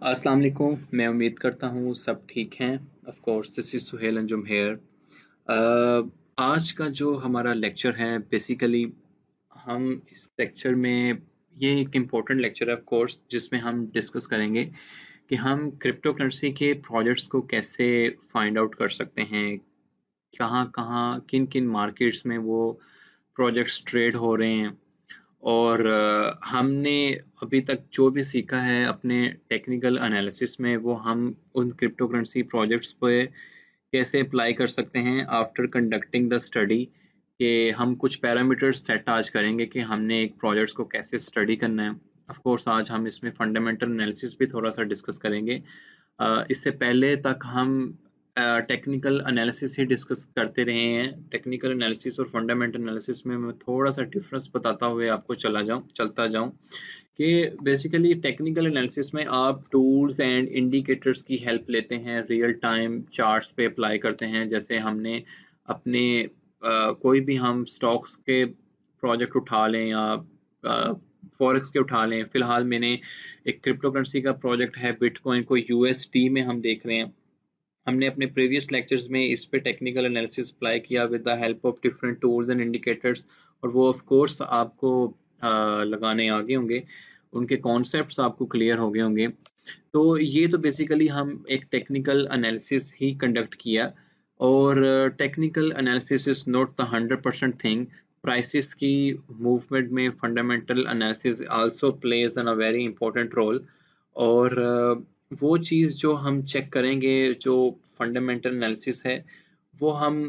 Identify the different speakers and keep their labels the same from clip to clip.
Speaker 1: अस्सलाम वालेकुम। मैं उम्मीद करता हूँ सब ठीक हैं। Of course this is Suhail Anjum here. आज का जो हमारा लेक्चर है बेसिकली हम इस लेक्चर में ये एक इम्पोर्टेंट लेक्चर है ऑफ कोर्स, जिसमें हम डिस्कस करेंगे कि हम क्रिप्टो करेंसी के प्रोजेक्ट्स को कैसे फाइंड आउट कर सकते हैं, कहाँ-कहाँ किन-किन मार्केट्स में वो प्रोजेक्ट्स ट्रेड हो रहे हैं। और हमने अभी तक जो भी सीखा है अपने टेक्निकल एनालिसिस में, वो हम उन क्रिप्टो करेंसी प्रोजेक्ट्स पे कैसे अप्लाई कर सकते हैं आफ्टर कंडक्टिंग द स्टडी। कि हम कुछ पैरामीटर्स सेट आज करेंगे कि हमने एक प्रोजेक्ट्स को कैसे स्टडी करना है। ऑफ कोर्स आज हम इसमें फंडामेंटल एनालिसिस भी थोड़ा सा डिस्कस करेंगे। इससे पहले तक हम टेक्निकल एनालिसिस ही डिस्कस करते रहे हैं। टेक्निकल एनालिसिस और फंडामेंटल एनालिसिस में मैं थोड़ा सा डिफरेंस बताता हुए आपको चलता जाऊं कि बेसिकली टेक्निकल एनालिसिस में आप टूल्स एंड इंडिकेटर्स की हेल्प लेते हैं, रियल टाइम चार्ट्स पे अप्लाई करते हैं। जैसे हमने अपने कोई भी हम स्टॉक्स के प्रोजेक्ट उठा लें या फॉरेक्स के उठा लें। फिलहाल मैंने एक क्रिप्टो करेंसी का प्रोजेक्ट है बिटकॉइन को यूएसटी में हम देख रहे हैं। हमने अपने प्रीवियस लेक्चर्स में इस पे टेक्निकल एनालिसिस अप्लाई किया with the help of different tools and indicators, और वो ऑफ कोर्स आपको लगाने आ गए होंगे, उनके कॉन्सेप्ट्स आपको क्लियर हो गए होंगे। तो ये तो बेसिकली हम एक टेक्निकल एनालिसिस ही कंडक्ट किया। और technical analysis is not the 100% thing. Prices की मूवमेंट में fundamental analysis also plays an a very important role. और वो चीज़ जो हम चेक करेंगे, जो फंडामेंटल एनालिसिस है, वो हम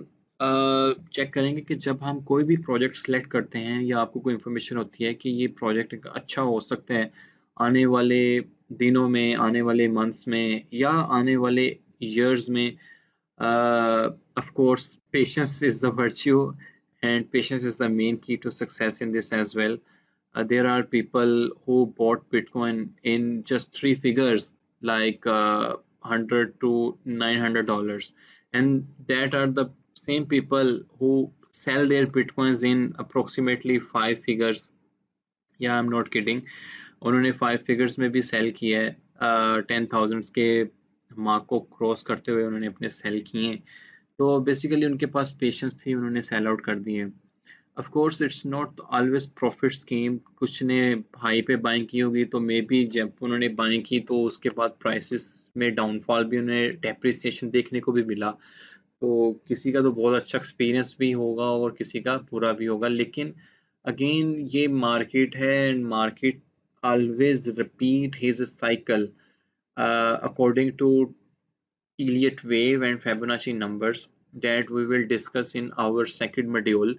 Speaker 1: चेक करेंगे कि जब हम कोई भी प्रोजेक्ट सेलेक्ट करते हैं या आपको कोई इन्फॉर्मेशन होती है कि ये प्रोजेक्ट अच्छा हो सकता है आने वाले दिनों में, आने वाले मंथ्स में या आने वाले ईयर्स में। Of course, patience is the virtue, and patience is the main key to success in this as well. There are people who bought Bitcoin in just three figures, like 100 to $900, and that are the same people who sell their Bitcoins in approximately five figures. Yeah, I'm not kidding. उन्होंने 5 figures में भी cell किया है। 10,000 के mark को cross करते हुए उन्होंने अपने सेल किए। तो बेसिकली उनके पास पेशेंस थी, उन्होंने सेल आउट कर दिए। Of course it's not always profit scheme. कुछ ने हाई पे बाइंग की होगी, तो मे बी जब उन्होंने बाइंग की तो उसके बाद प्राइसेस में डाउनफॉल भी, उन्हें डेप्रिसिएशन देखने को भी मिला। तो किसी का तो बहुत अच्छा एक्सपीरियंस भी होगा और किसी का बुरा भी होगा। लेकिन अगेन ये मार्केट है, and market always repeat his cycle according to Elliott wave and Fibonacci numbers that we will discuss in our second module,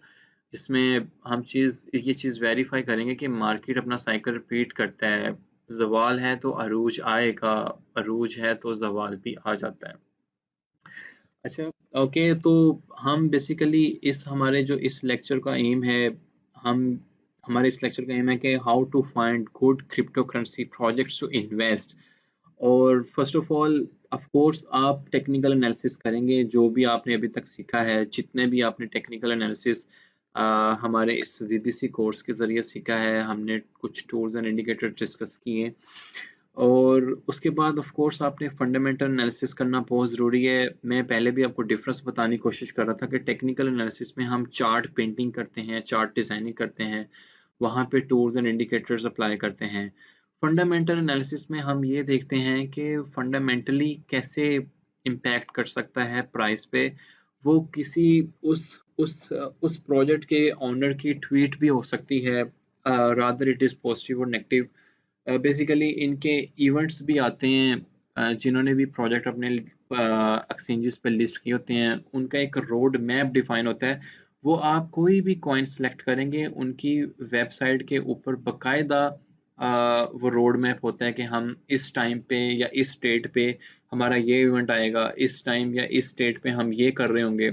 Speaker 1: जिसमें हम ये चीज़ वेरीफाई करेंगे कि मार्केट अपना साइकिल रिपीट करता है। जवाल है तो अरूज आएगा, अरूज है तो जवाल भी आ जाता है। अच्छा, ओके। तो हम बेसिकली इस हमारे जो इस लेक्चर का एम है, हम हमारे इस लेक्चर का एम है कि how to find good crypto currency projects to invest. और first of all of course आप टेक्निकल एनालिसिस करेंगे, जो भी आपने अभी तक सीखा है, जितने भी आपने टेक्निकल एनालिसिस हमारे इस वीबीसी कोर्स के ज़रिए सीखा है। हमने कुछ टूल्स एंड इंडिकेटर डिस्कस किए, और उसके बाद ऑफ कोर्स आपने फंडामेंटल एनालिसिस करना बहुत ज़रूरी है। मैं पहले भी आपको डिफरेंस बताने की कोशिश कर रहा था कि टेक्निकल एनालिसिस में हम चार्ट पेंटिंग करते हैं, चार्ट डिज़ाइनिंग करते हैं, वहाँ पे टूल्स एंड इंडिकेटर्स अप्लाई करते हैं। फंडामेंटल एनालिसिस में हम ये देखते हैं कि फंडामेंटली कैसे इम्पैक्ट कर सकता है प्राइस पे। वो किसी उस उस प्रोजेक्ट के ओनर की ट्वीट भी हो सकती है, रादर इट इज़ पॉजिटिव और नेगेटिव। बेसिकली इनके इवेंट्स भी आते हैं। जिन्होंने भी प्रोजेक्ट अपने एक्सचेंजेस पर लिस्ट किए होते हैं, उनका एक रोड मैप डिफाइन होता है। वो आप कोई भी कॉइन सेलेक्ट करेंगे, उनकी वेबसाइट के ऊपर बकायदा वो रोड मैप होता है कि हम इस टाइम पे या इस डेट पे हमारा ये इवेंट आएगा, इस टाइम या इस डेट पे हम ये कर रहे होंगे।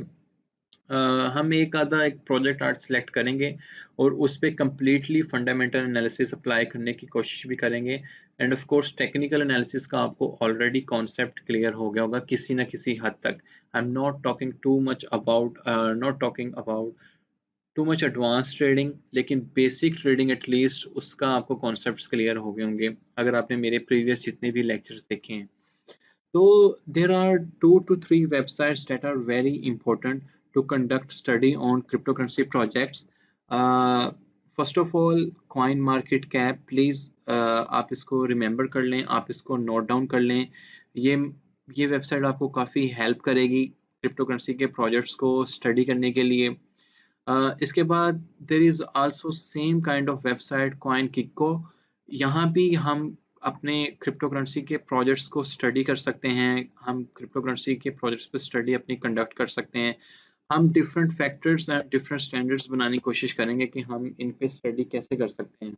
Speaker 1: हम एक आधा एक प्रोजेक्ट आर्ट सेलेक्ट करेंगे और उस पर कम्प्लीटली फंडामेंटल एनालिसिस अप्लाई करने की कोशिश भी करेंगे। And of course technical analysis का आपको ऑलरेडी कॉन्सेप्ट क्लियर हो गया होगा किसी ना किसी हद तक। I am not talking too much about not talking about too much advance trading, लेकिन बेसिक ट्रेडिंग एटलीस्ट उसका आपको कॉन्सेप्ट्स क्लियर हो गए होंगे अगर आपने मेरे प्रीवियस जितने भी लेक्चर्स देखे हैं। So there are 2 to 3 websites that are very important to conduct study on cryptocurrency projects. Uh, First of all, CoinMarketCap, please आप इसको रिमेंबर कर लें, आप इसको नोट डाउन कर लें। ये ये वेबसाइट आपको काफ़ी हेल्प करेगी क्रिप्टो करेंसी के प्रोजेक्ट्स को स्टडी करने के लिए। इसके बाद there is also same kind of website CoinKikko। यहाँ भी हम अपने क्रिप्टो करेंसी के प्रोजेक्ट्स को स्टडी कर सकते हैं, हम क्रिप्टो करेंसी के प्रोजेक्ट्स पे स्टडी अपनी कंडक्ट कर सकते हैं। हम different factors and different standards बनाने की कोशिश करेंगे कि हम इन पे स्टडी कैसे कर सकते हैं।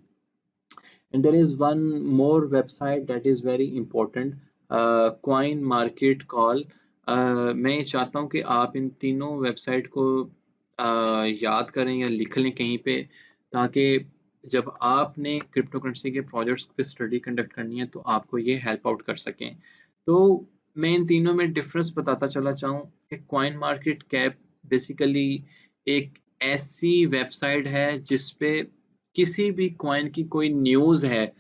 Speaker 1: And there is one more website that is very important, Coin Market Call। मैं ये चाहता हूँ कि आप इन तीनों वेबसाइट को याद करें या लिख लें कहीं पे, ताकि जब आपने क्रिप्टो करेंसी के प्रोजेक्ट्स पे स्टडी कंडक्ट करनी है तो आपको ये हेल्प आउट कर सकें। तो मैं इन तीनों में डिफरेंस बताता चला चाहूँ कि कॉइन मार्केट कैप बेसिकली एक ऐसी वेबसाइट है जिसपे किसी भी कॉइन की कोई न्यूज़ है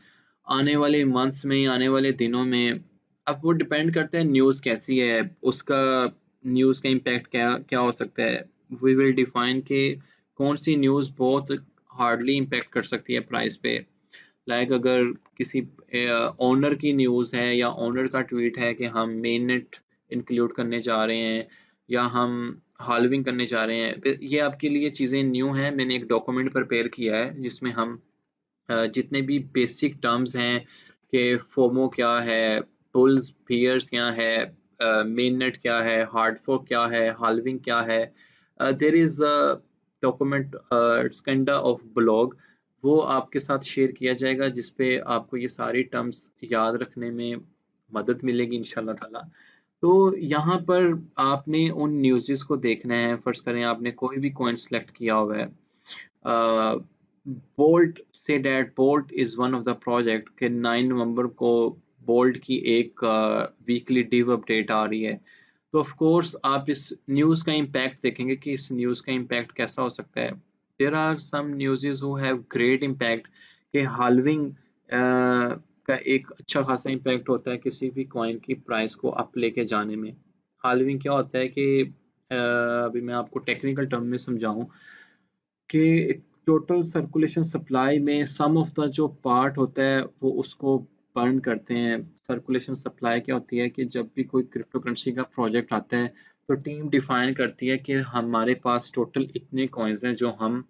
Speaker 1: आने वाले मंथ्स में, आने वाले दिनों में, अब वो डिपेंड करता है न्यूज़ कैसी है, उसका न्यूज़ का इम्पैक्ट क्या क्या हो सकता है। वी विल डिफाइन के कौन सी न्यूज़ बहुत हार्डली इम्पैक्ट कर सकती है प्राइस पे। लाइक अगर किसी ओनर की न्यूज़ है या ओनर का ट्वीट है कि हम मेन नेट इंक्लूड करने जा रहे हैं या हम हाल्विंग करने जा रहे हैं, ये आपके लिए चीज़ें न्यू हैं। मैंने एक डॉक्यूमेंट प्रिपेयर किया है जिसमें हम जितने भी बेसिक टर्म्स हैं कि फोमो क्या है, बुल्स बियर्स क्या है, मेन नेट क्या है, हार्ड फोर्क क्या है, हाल्विंग क्या है, there is a document, it's kind of blog, वो आपके साथ शेयर किया जाएगा जिसपे आपको ये सारी टर्म्स याद रखने में मदद मिलेगी इंशाल्लाह ताला। तो यहाँ पर आपने उन न्यूज़ेस को देखना है। फर्स्ट करें आपने कोई भी कॉइन सेलेक्ट किया हुआ है, bolt say that bolt is one of the project के 9 नवंबर को बोल्ट की एक वीकली डिव अपडेट आ रही है। तो ऑफ कोर्स आप इस न्यूज़ का इम्पैक्ट देखेंगे कि इस न्यूज़ का इम्पैक्ट कैसा हो सकता है। There are some newses who have great impact कि हाल्विंग का एक अच्छा खासा इम्पैक्ट होता है किसी भी कॉइन की प्राइस को अप लेके जाने में। हाल्विंग क्या होता है कि अभी मैं आपको टेक्निकल टर्म में समझाऊं कि टोटल सर्कुलेशन सप्लाई में सम ऑफ द जो पार्ट होता है वो उसको बर्न करते हैं। सर्कुलेशन सप्लाई क्या होती है कि जब भी कोई क्रिप्टो करेंसी का प्रोजेक्ट आता है तो टीम डिफाइन करती है कि हमारे पास टोटल इतने कॉइन्स हैं जो हम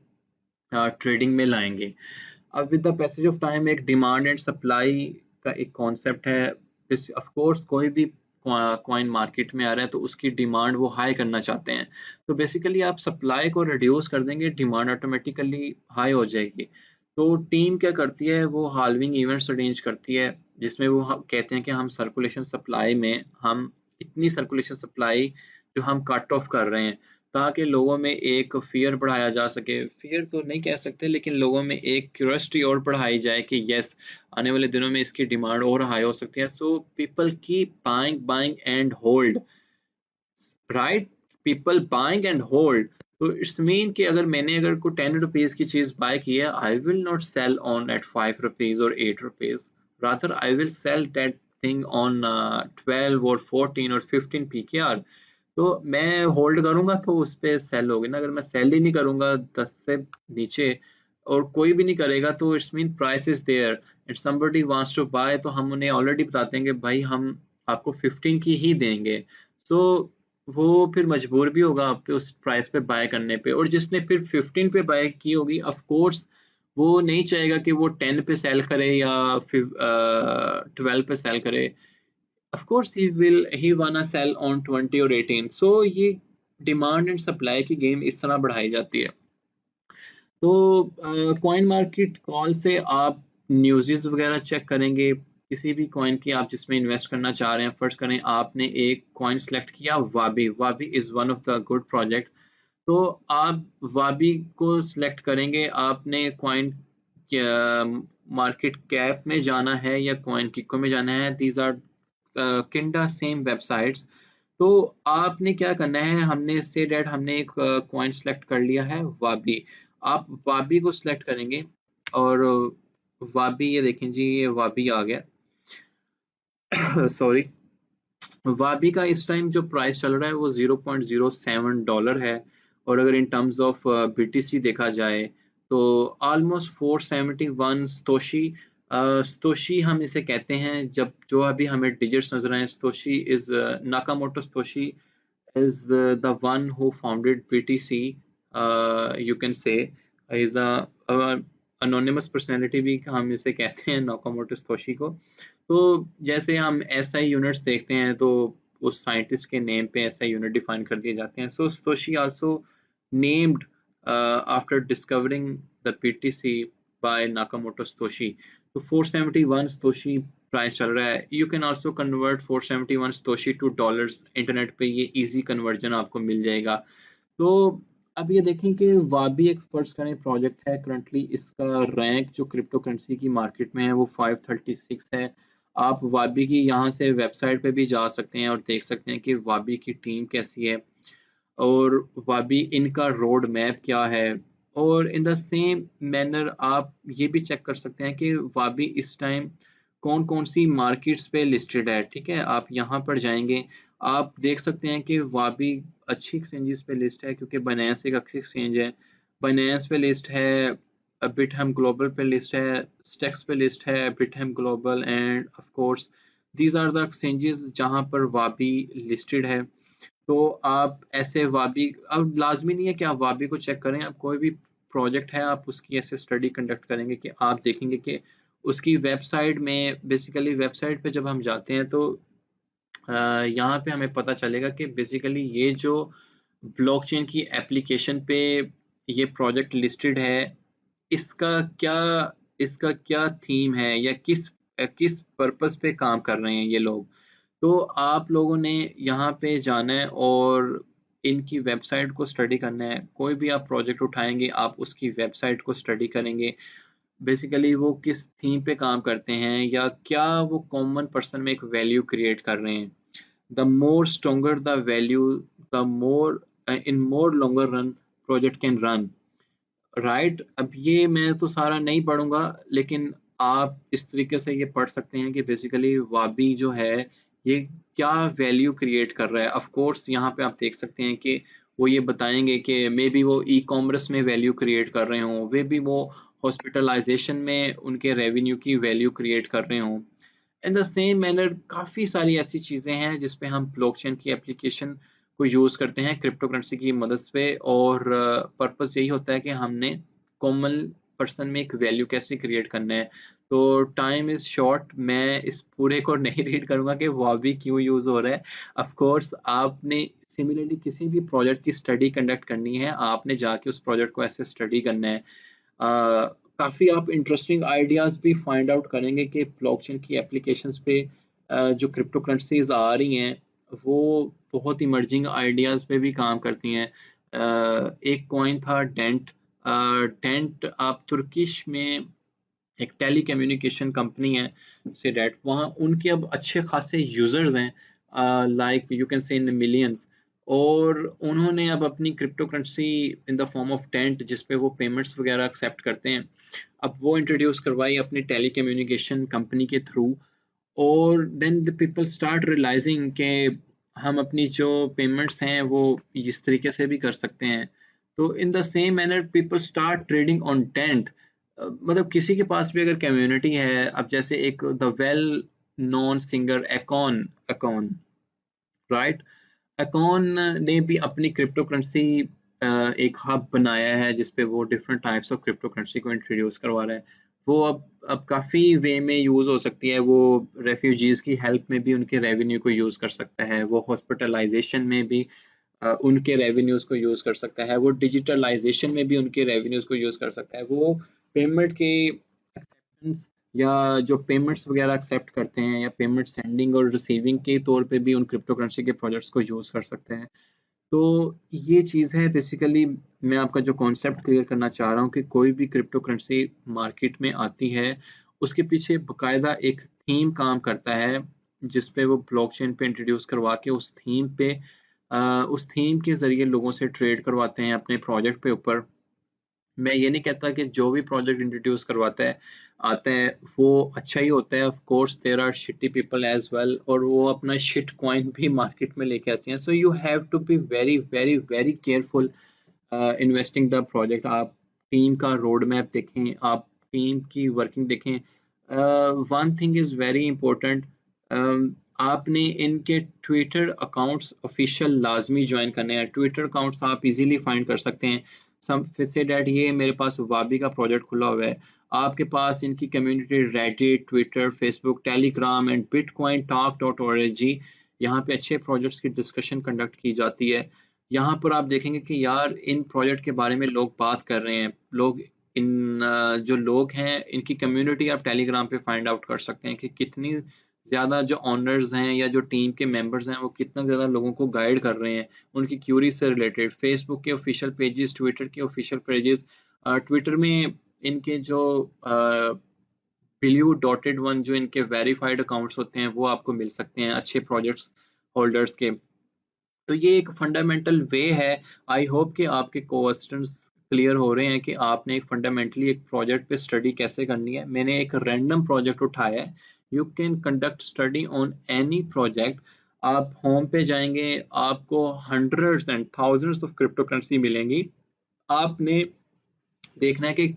Speaker 1: ट्रेडिंग में लाएंगे। अब with the passage of time एक डिमांड एंड सप्लाई का एक कॉन्सेप्ट है। ऑफ कोर्स कोई भी कॉइन मार्केट में आ रहा है तो उसकी डिमांड वो हाई करना चाहते हैं, तो बेसिकली आप सप्लाई को रिड्यूस कर देंगे, डिमांड ऑटोमेटिकली हाई हो जाएगी। तो टीम क्या करती है, वो हाल्विंग इवेंट्स अरेंज करती है जिसमें वो कहते हैं कि हम सर्कुलेशन सप्लाई में हम इतनी सर्कुलेशन सप्लाई जो हम कट ऑफ कर रहे हैं, ताकि लोगों में एक फियर बढ़ाया जा सके। फियर तो नहीं कह सकते, लेकिन लोगों में एक क्यूरियोसिटी और बढ़ाई जाए कि यस आने वाले दिनों में इसकी डिमांड और हाई हो सकती है। So people keep buying buying and hold, right, people buying and hold. तो इट्स मीन कि अगर कोई 10 रुपीज की चीज बाय की है, I will not sell on at 5 rupees और 8 rupees, rather I will sell that thing on 12 और 14 और 15 पीकेआर। तो मैं होल्ड करूंगा तो उस पर सेल होगी ना। अगर मैं सेल ही नहीं करूंगा 10 से नीचे और कोई भी नहीं करेगा तो it's mean price is there and somebody wants to buy, तो हम उन्हें ऑलरेडी बताते हैं कि भाई हम आपको 15 की ही देंगे। सो वो फिर मजबूर भी होगा आप पे उस प्राइस पे बाय करने पे, और जिसने फिर 15 पे बाय की होगी ऑफ कोर्स वो नहीं चाहेगा कि वो 10 पे सेल करे या फिर 12 पे सेल करे। of course he wanna sell on 20 और 18। so ये डिमांड एंड सप्लाई की गेम इस तरह बढ़ाई जाती है। तो कॉइन मार्केट कॉल से आप न्यूज़ वगैरह चेक करेंगे किसी भी कॉइन की आप जिसमें इन्वेस्ट करना चाह रहे हैं। फर्स्ट करें आपने एक कॉइन सेलेक्ट किया, Wabi, Wabi is one of the good project. तो आप वाबी को सिलेक्ट करेंगे, आपने कॉइन मार्केट कैप में जाना है या कॉइन किको में जाना है, these are kinda same websites. तो आपने क्या करना है, हमने से डेट हमने एक कॉइन सेलेक्ट कर लिया है वाबी। आप वाबी को सिलेक्ट करेंगे और वाबी, ये देखें जी, ये वाबी आ गया सॉरी। वाबी का इस टाइम जो प्राइस चल रहा है वो $0.07 है। और अगर इन टर्म्स ऑफ बीटीसी देखा जाए तो ऑलमोस्ट 471 स्तोशी। स्तोशी हम इसे कहते हैं, जब जो अभी हमें डिजिट्स नजर आए, Satoshi is Nakamoto Satoshi is the one who founded BTC. You can say is a anonymous personality भी हम इसे कहते हैं, नाकामोटो सतोशी को। तो जैसे हम एसआई यूनिट्स देखते हैं तो उस साइंटिस्ट के नेम पे एसआई यूनिट डिफाइन कर दिए जाते हैं। So Satoshi also named after discovering the BTC by Nakamoto Satoshi. तो 471 सतोशी प्राइस चल रहा है। You can also convert 471 Satoshi to dollars, internet पे ये इजी कन्वर्जन आपको मिल जाएगा। तो अब ये देखें कि वाबी एक फर्ज करें प्रोजेक्ट है, करंटली इसका रैंक जो क्रिप्टो करेंसी की मार्केट में है वो 536 है। आप वाबी की यहाँ से वेबसाइट पे भी जा सकते हैं और देख सकते हैं कि वाबी की टीम कैसी है और वाबी इनका रोड मैप क्या है। और इन द सेम मैनर आप ये भी चेक कर सकते हैं कि वाबी इस टाइम कौन कौन सी मार्केट्स पे लिस्टेड है। ठीक है, आप यहाँ पर जाएंगे, आप देख सकते हैं कि वाबी अच्छी एक्सचेंजेस पे लिस्ट है, क्योंकि बाइनेंस एक अच्छी एक्सचेंज है। बाइनेंस पे लिस्ट है, बिटहम ग्लोबल पे लिस्ट है, स्टेक्स पे लिस्ट है, Bithumb global, and of course these are the exchanges जहाँ पर वाबी लिस्टेड है। तो आप ऐसे वाबी, अब लाजमी नहीं है कि आप वाबी को चेक करें, आप कोई भी प्रोजेक्ट है आप उसकी ऐसे स्टडी कंडक्ट करेंगे कि आप देखेंगे कि उसकी वेबसाइट में, बेसिकली वेबसाइट पे जब हम जाते हैं तो यहाँ पे हमें पता चलेगा कि बेसिकली ये जो ब्लॉकचेन की एप्लीकेशन पे ये प्रोजेक्ट लिस्टेड है, इसका क्या इसका क्या थीम है या किस किस पर्पस पे काम कर रहे हैं ये लोग। तो आप लोगों ने यहाँ पे जाना है और इनकी वेबसाइट को स्टडी करना है। कोई भी आप प्रोजेक्ट उठाएंगे आप उसकी वेबसाइट को स्टडी करेंगे, बेसिकली वो किस थीम पे काम करते हैं या क्या वो कॉमन पर्सन में एक वैल्यू क्रिएट कर रहे हैं। The more stronger the value, the more in more longer run project can run, right. अब ये मैं तो सारा नहीं पढ़ूंगा, लेकिन आप इस तरीके से ये पढ़ सकते हैं कि बेसिकली वाबी जो है ये क्या वैल्यू क्रिएट कर रहा है। ऑफ कोर्स यहाँ पे आप देख सकते हैं कि वो ये बताएंगे कि मे बी वो ई कॉमर्स में वैल्यू क्रिएट कर रहे हों, वे भी वो हॉस्पिटलाइजेशन में उनके रेवेन्यू की वैल्यू क्रिएट कर रहे हों। इन द सेम मैनर काफ़ी सारी ऐसी चीज़ें हैं जिसपे हम ब्लॉकचेन की एप्लीकेशन को यूज़ करते हैं क्रिप्टो करेंसी की मदद से। और पर्पस यही होता है कि हमने कॉमन पर्सन में एक वैल्यू कैसे क्रिएट करना है। तो टाइम इज़ शॉर्ट, मैं इस पूरे को नहीं रीड करूँगा कि वावी क्यों यूज़ हो रहा है। ऑफ कोर्स आपने सिमिलरली किसी भी प्रोजेक्ट की स्टडी कंडक्ट करनी है, आपने जाके उस प्रोजेक्ट को ऐसे स्टडी करना है। काफ़ी आप इंटरेस्टिंग आइडियाज़ भी फाइंड आउट करेंगे कि ब्लॉकचेन की एप्लीकेशंस पे जो क्रिप्टो करेंसीज आ रही हैं वो बहुत इमर्जिंग आइडियाज़ पे भी काम करती हैं। एक कॉइन था डेंट। डेंट आप तुर्किश में एक टेली कम्युनिकेशन कंपनी है से डेट, वहाँ उनके अब अच्छे खासे यूजर्स हैं, like you can say in millions. और उन्होंने अब अपनी crypto currency in the form of tent, जिसपे वो पेमेंट्स वगैरह एक्सेप्ट करते हैं, अब वो इंट्रोड्यूस करवाई अपनी टेली कम्युनिकेशन कंपनी के थ्रू। और then the people start realising कि हम अपनी जो पेमेंट्स हैं वो इस तरीके से भी कर सकते हैं। तो in the same manner people start trading on tent. मतलब किसी के पास भी अगर कम्युनिटी है, अब जैसे एक the well known singer Akon, Akon, right, Akon ने भी अपनी क्रिप्टो करेंसी एक हब बनाया है जिसपे वो different types of crypto currency को इंट्रोड्यूस करवा रहा है। वो अब काफ़ी वे में यूज़ हो सकती है। वो रेफ्यूजीज़ की हेल्प में भी उनके रेवेन्यू को यूज़ कर सकता है, वो हॉस्पिटलाइजेशन में भी उनके रेवेन्यूज़ को यूज़ कर सकता है, वो डिजिटलाइजेशन में भी उनके रेवेन्यूज़ को यूज़ कर सकता है, वो पेमेंट के एक्सेप्टेंस या जो पेमेंट्स वगैरह एक्सेप्ट करते हैं या पेमेंट सेंडिंग और रिसीविंग के तौर पे भी उन क्रिप्टो करेंसी के प्रोजेक्ट्स को यूज़ कर सकते हैं। तो ये चीज़ है बेसिकली। मैं आपका जो कॉन्सेप्ट क्लियर करना चाह रहा हूँ कि कोई भी क्रिप्टो करेंसी मार्केट में आती है उसके पीछे बाकायदा एक थीम काम करता है। जिस पे वो ब्लॉकचेन पे इंट्रोड्यूस करवा के उस थीम के ज़रिए लोगों से ट्रेड करवाते हैं अपने प्रोजेक्ट पे ऊपर। मैं ये नहीं कहता कि जो भी प्रोजेक्ट इंट्रोड्यूस करवाता है आता है वो अच्छा ही होता है। Of course there are shitty people as well, और वो अपना शिट कॉइन भी मार्केट में लेके आते हैं। So you have to be very very very careful investing the project. आप टीम का रोड मैप देखें, आप टीम की वर्किंग देखें। One thing is very important, आपने इनके ट्विटर अकाउंट्स ऑफिशियल लाजमी ज्वाइन करने हैं। ट्विटर अकाउंट्स आप इजीली फाइंड कर सकते हैं। सम से डैट ये मेरे पास वाबी का प्रोजेक्ट खुला हुआ है, आपके पास इनकी community Reddit, Twitter, Facebook, Telegram and bitcoin talk dot org, यहाँ पे अच्छे प्रोजेक्ट्स की डिस्कशन कंडक्ट की जाती है। यहाँ पर आप देखेंगे कि यार इन प्रोजेक्ट के बारे में लोग बात कर रहे हैं। जो लोग हैं इनकी कम्युनिटी आप टेलीग्राम पे फाइंड आउट कर सकते हैं कि कितनी ज़्यादा जो ऑनर्स हैं या जो टीम के मेंबर्स हैं वो कितना ज़्यादा लोगों को गाइड कर रहे हैं उनकी क्यूरी से रिलेटेड। फेसबुक के ऑफिशियल पेजेस, ट्विटर के ऑफिशियल पेजेस, ट्विटर में इनके जो ब्लू डॉटेड वन जो इनके वेरीफाइड अकाउंट्स होते हैं वो आपको मिल सकते हैं अच्छे प्रोजेक्ट्स होल्डर्स के। तो ये एक फंडामेंटल वे है। आई होप कि आपके क्वेश्चंस क्लियर हो रहे हैं कि आपने एक फंडामेंटली एक प्रोजेक्ट पे स्टडी कैसे करनी है। मैंने एक रैंडम प्रोजेक्ट उठाया है। You can conduct study on any project. आप होम पे जाएंगे, आपको hundreds and thousands of crypto currency मिलेंगी। आपने देखना है कि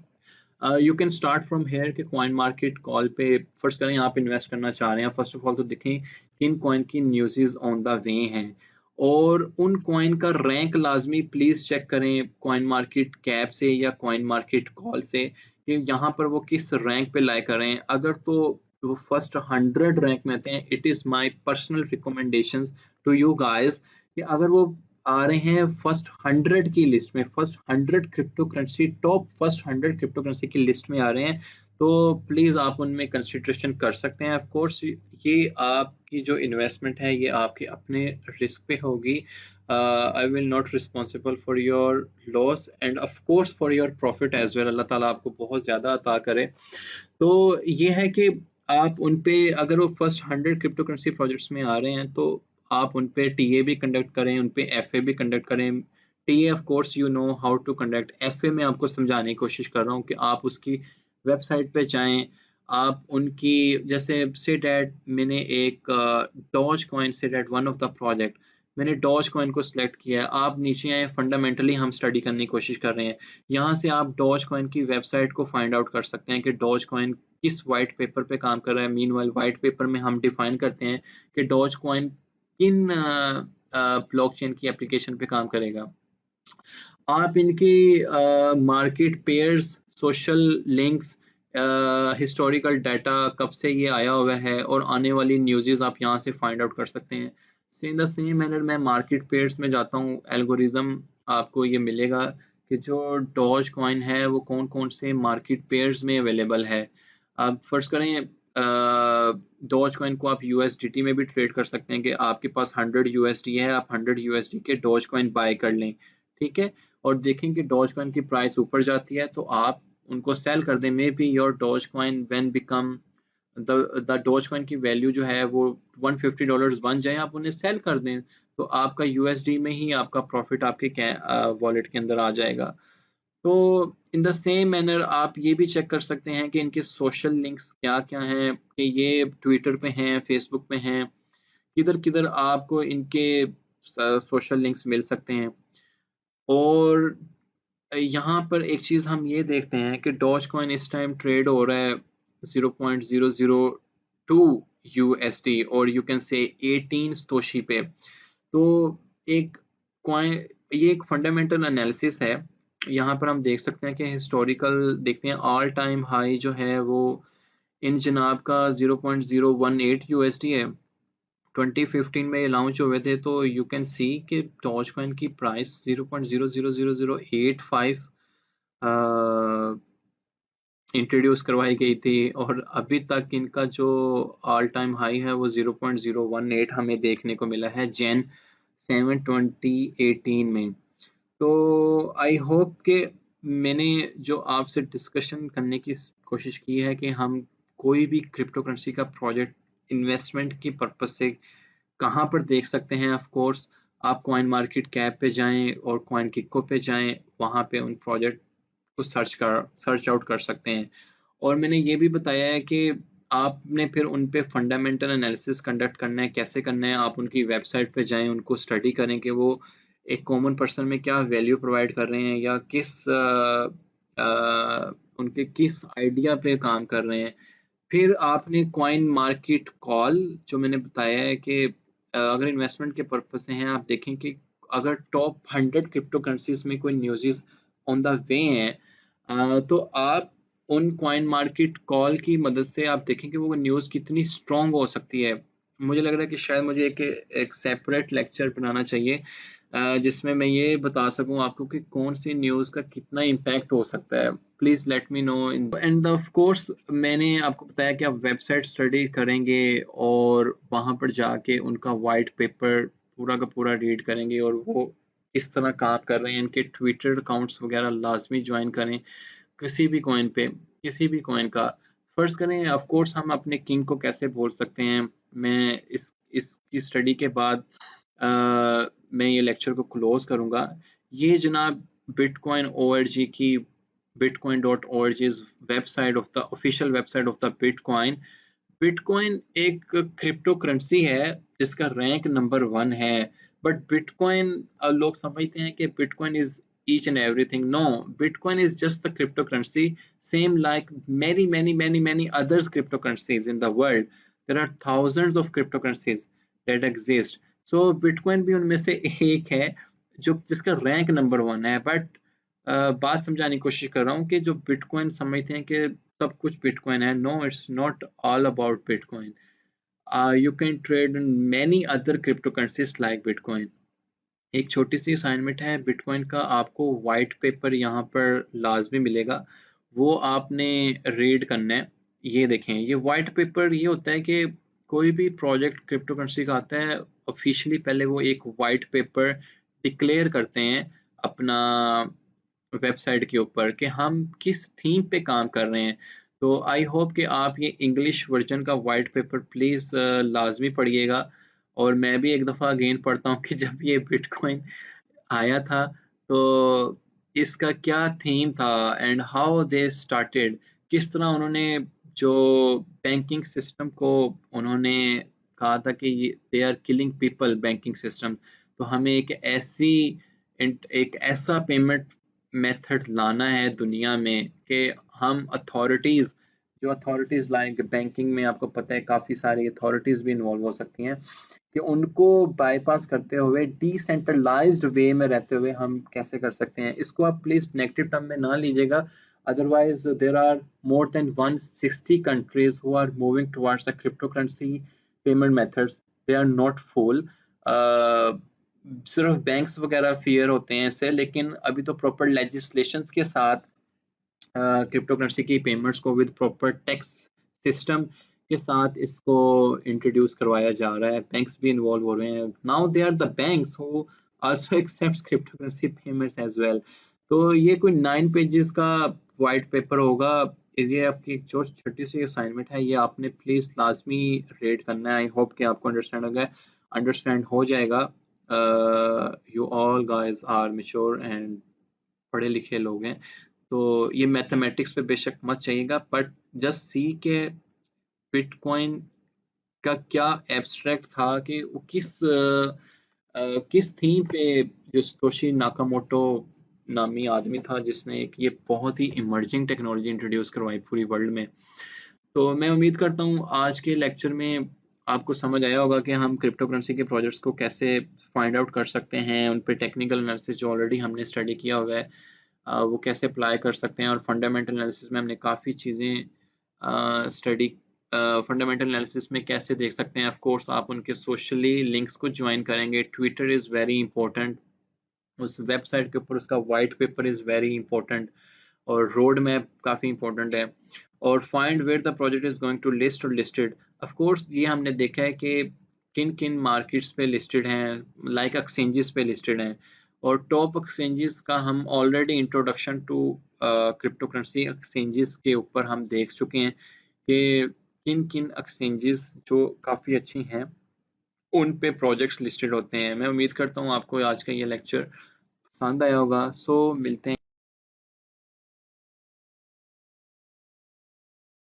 Speaker 1: you can start from here के कॉइन मार्केट कॉल पे फर्स्ट करें आप इन्वेस्ट करना चाह रहे हैं। फर्स्ट ऑफ ऑल तो देखें किन कॉइन की न्यूज़ ऑन द वे हैं, और उन कॉइन का रैंक लाजमी प्लीज चेक करें कॉइन मार्केट कैप से या कॉइन मार्केट कॉल से कि यहाँ पर वो किस रैंक पे लाई कर रहे हैं। अगर तो वो फर्स्ट 100 रैंक में आते हैं, it is my personal recommendations to you guys कि अगर वो आ रहे हैं फर्स्ट 100 की लिस्ट में, first 100 crypto currency, top first 100 crypto currency की लिस्ट में आ रहे हैं, तो प्लीज़ आप उनमें कंसिडरेशन कर सकते हैं। ऑफ कोर्स ये आपकी जो इन्वेस्टमेंट है ये आपके अपने रिस्क पे होगी। I will not responsible for your loss and of course for your profit as well. अल्लाह ताला आपको बहुत ज़्यादा अता करे। तो ये है कि आप उन पे अगर वो फर्स्ट 100 क्रिप्टो करेंसी प्रोजेक्ट्स में आ रहे हैं तो आप उन पे टीए भी कंडक्ट करें, उन पे एफए भी कंडक्ट करें। TA of course you know how to conduct, FA में आपको समझाने की कोशिश कर रहा हूँ कि आप उसकी वेबसाइट पे जाएं। आप उनकी जैसे से डैट मैंने एक Dogecoin say that one of the project, मैंने डॉज कॉइन को सिलेक्ट किया है। आप नीचे आए, फंडामेंटली हम स्टडी करने की कोशिश कर रहे हैं। यहाँ से आप डॉज कॉइन की वेबसाइट को फाइंड आउट कर सकते हैं कि डॉज कॉइन किस वाइट पेपर पे काम कर रहा है। मीनवाइल वाइट पेपर में हम डिफाइन करते हैं कि डॉज कॉइन किन ब्लॉकचेन की एप्लीकेशन पे काम करेगा। आप इनकी market pairs, social links, historical data, कब से ये आया हुआ है और आने वाली न्यूज़ आप यहाँ से फाइंड आउट कर सकते हैं। इन द सेम मैनर मैं मार्केट पेयर्स में जाता हूँ, एल्गोरिज्म आपको ये मिलेगा कि जो डॉज कॉइन है वो कौन कौन से मार्केट पेयर्स में अवेलेबल है। आप फर्स्ट करें डॉज कॉइन को आप यूएसडीटी में भी ट्रेड कर सकते हैं कि आपके पास 100 यूएसडी है, आप 100 यूएसडी के डॉज कॉइन बाय कर लें, ठीक है। और देखें कि डॉज कॉइन की प्राइस ऊपर जाती है तो आप उनको सेल कर दें। Maybe your Dogecoin when become the Dogecoin की वैल्यू जो है वो $150 बन जाए, आप उन्हें सेल कर दें, तो आपका यूएसडी में ही आपका प्रॉफिट आपके वॉलेट के अंदर आ जाएगा। तो इन द सेम मैनर आप ये भी चेक कर सकते हैं कि इनके सोशल लिंक्स क्या क्या हैं, कि ये ट्विटर पे हैं, फेसबुक पे हैं, किधर किधर आपको इनके सोशल लिंक्स मिल सकते हैं। और यहाँ पर एक चीज़ हम ये देखते हैं कि डॉज कॉइन इस टाइम ट्रेड हो रहा है 0.002 यूएसडी और यू कैन से 18 स्तोशी पे। तो एक कॉइन, ये एक फंडामेंटल एनालिसिस है। यहाँ पर हम देख सकते हैं कि हिस्टोरिकल देखते हैं, ऑल टाइम हाई जो है वो इन जनाब का 0.018 यूएसडी है। 2015 में ये लॉन्च हुए थे, तो यू कैन सी कि डॉज कॉइन की प्राइस 0.00085 इंट्रोड्यूस करवाई गई थी और अभी तक इनका जो ऑल टाइम हाई है वो 0.018 हमें देखने को मिला है जैन 7 2018 में। तो आई होप कि मैंने जो आपसे डिस्कशन करने की कोशिश की है कि हम कोई भी क्रिप्टो करेंसी का प्रोजेक्ट इन्वेस्टमेंट की पर्पज से कहाँ पर देख सकते हैं? ऑफ कोर्स आप कॉइन मार्केट कैप पे जाएं और कॉइन किको पे जाएं, वहाँ पे उन प्रोजेक्ट को सर्च आउट कर सकते हैं। और मैंने ये भी बताया है कि आपने फिर उन पे फंडामेंटल एनालिसिस कंडक्ट करना है। कैसे करना है? आप उनकी वेबसाइट पे जाएं, उनको स्टडी करें कि वो एक कॉमन पर्सन में क्या वैल्यू प्रोवाइड कर रहे हैं, या उनके किस आइडिया पे काम कर रहे हैं। फिर आपने कॉइन मार्केट कॉल, जो मैंने बताया है कि अगर इन्वेस्टमेंट के पर्पज से हैं, आप देखें कि अगर टॉप 100 क्रिप्टो करेंसीज में कोई न्यूज़ ऑन द वे हैं, तो आप उन कॉइन मार्केट कॉल की मदद से आप देखें कि वो न्यूज़ कितनी स्ट्रॉन्ग हो सकती है। मुझे लग रहा है कि शायद मुझे एक सेपरेट लेक्चर बनाना चाहिए जिसमें मैं ये बता सकूं आपको कि कौन सी न्यूज़ का कितना इम्पैक्ट हो सकता है। Please let me know in and of course मैंने आपको बताया कि आप वेबसाइट स्टडी करेंगे और वहाँ पर जाके उनका वाइट पेपर पूरा का पूरा रीड करेंगे, और वो किस तरह काम कर रहे हैं। इनके ट्विटर अकाउंट्स वगैरह लाजमी ज्वाइन करें किसी भी कॉइन पे, किसी भी कॉइन का। फर्ज करें ऑफ कोर्स हम अपने किंग को कैसे बोल सकते हैं। मैं इसकी स्टडी के बाद मैं ये लेक्चर को क्लोज करूंगा। ये जनाब बिटकॉइन ओआरजी की bitcoin.org website of the official website of the bitcoin. Bitcoin एक क्रिप्टो करेंसी है जिसका रैंक नंबर 1 है। बट बिटकॉइन, लोग समझते हैं कि bitcoin is each and everything. No, Bitcoin is just the cryptocurrency, same like many others cryptocurrencies in the world. There are thousands of cryptocurrencies that exist. So Bitcoin भी उनमें से एक है जो जिसका रैंक नंबर 1 है। बट बात समझाने की कोशिश कर रहा हूँ कि जो बिटकॉइन समझते हैं कि सब कुछ बिटकॉइन है। No, it's not all about bitcoin. You can trade in many other cryptocurrencies like bitcoin. एक छोटी सी असाइनमेंट है बिटकॉइन का, आपको वाइट पेपर यहाँ पर लाजमी मिलेगा, वो आपने रीड करना है। ये देखें, ये वाइट पेपर ये होता है कि कोई भी प्रोजेक्ट क्रिप्टो करेंसी का आता है ऑफिशियली पहले वो एक वाइट पेपर डिक्लेयर करते हैं अपना वेबसाइट के ऊपर कि हम किस थीम पे काम कर रहे हैं। तो आई होप कि आप ये इंग्लिश वर्जन का वाइट पेपर प्लीज़ लाजमी पढ़िएगा। और मैं भी एक दफ़ा अगेन पढ़ता हूँ कि जब ये बिटकॉइन आया था तो इसका क्या थीम था एंड हाउ दे स्टार्टेड, किस तरह उन्होंने जो बैंकिंग सिस्टम को उन्होंने कहा था कि they are killing people banking system. तो हमें एक ऐसा पेमेंट मेथड लाना है दुनिया में कि हम अथॉरिटीज़, जो अथॉरिटीज़ लाइक बैंकिंग में आपको पता है काफ़ी सारी अथॉरिटीज़ भी इन्वॉल्व हो सकती हैं, कि उनको बाईपास करते हुए डिसेंट्रलाइज्ड वे में रहते हुए हम कैसे कर सकते हैं। इसको आप प्लीज नेगेटिव टर्म में ना लीजिएगा, otherwise there are more than 160 countries who are moving towards the cryptocurrency payment methods. They are not full, सिर्फ बैंक्स वगैरह फियर होते हैं इससे, लेकिन अभी तो प्रॉपर लेजिस्लेशंस के साथ क्रिप्टो करेंसी की पेमेंट्स को विद प्रॉपर टैक्स सिस्टम के साथ इसको इंट्रोड्यूस करवाया जा रहा है। बैंक्स भी इन्वॉल्व हो रहे हैं। Now there are the banks who also accepts cryptocurrency payments as well. तो ये कोई 9 पेजेस का वाइट पेपर होगा। ये आपकी जो छोटी सी असाइनमेंट है, ये आपने प्लीज लाजमी रीड करना है। आई होप कि आपको अंडरस्टैंड हो जाएगा। You all guys are mature and पढ़े लिखे लोग हैं, तो ये मैथमेटिक्स पे बेशक मत चाहिएगा, बट जस्ट सी के बिटकॉइन का क्या एब्स्ट्रैक्ट था, कि वो किस थीम पे जो सतोशी नाकामोटो नामी आदमी था जिसने एक ये बहुत ही इमर्जिंग टेक्नोलॉजी इंट्रोड्यूस करवाई पूरी वर्ल्ड में। तो मैं उम्मीद करता हूँ आज के लेक्चर में आपको समझ आया होगा कि हम क्रिप्टो करेंसी के प्रोजेक्ट्स को कैसे फाइंड आउट कर सकते हैं, उन पे टेक्निकल एनालिसिस जो ऑलरेडी हमने स्टडी किया हुआ है वो कैसे अप्लाई कर सकते हैं। और फंडामेंटल एनालिसिस में हमने काफ़ी चीज़ें स्टडी, फंडामेंटल एनालिसिस में कैसे देख सकते हैं। ऑफ कोर्स आप उनके सोशली लिंक्स को ज्वाइन करेंगे। ट्विटर इज़ वेरी इंपॉर्टेंट, उस वेबसाइट के ऊपर उसका white paper is very important, और रोड मैप काफ़ी इंपॉर्टेंट है। और find where the project is going to list और लिस्टेड। ऑफ कोर्स ये हमने देखा है कि किन किन मार्केट्स पे लिस्टेड हैं, लाइक एक्सचेंजेस पे लिस्टेड हैं। और टॉप एक्सचेंजेस का हम already introduction to cryptocurrency exchanges के ऊपर हम देख चुके हैं कि किन किन एक्सचेंजेस जो काफ़ी अच्छी हैं उन पे प्रोजेक्ट्स लिस्टेड होते हैं। मैं उम्मीद करता हूँ आपको आज का ये लेक्चर पसंद आया होगा। सो मिलते हैं।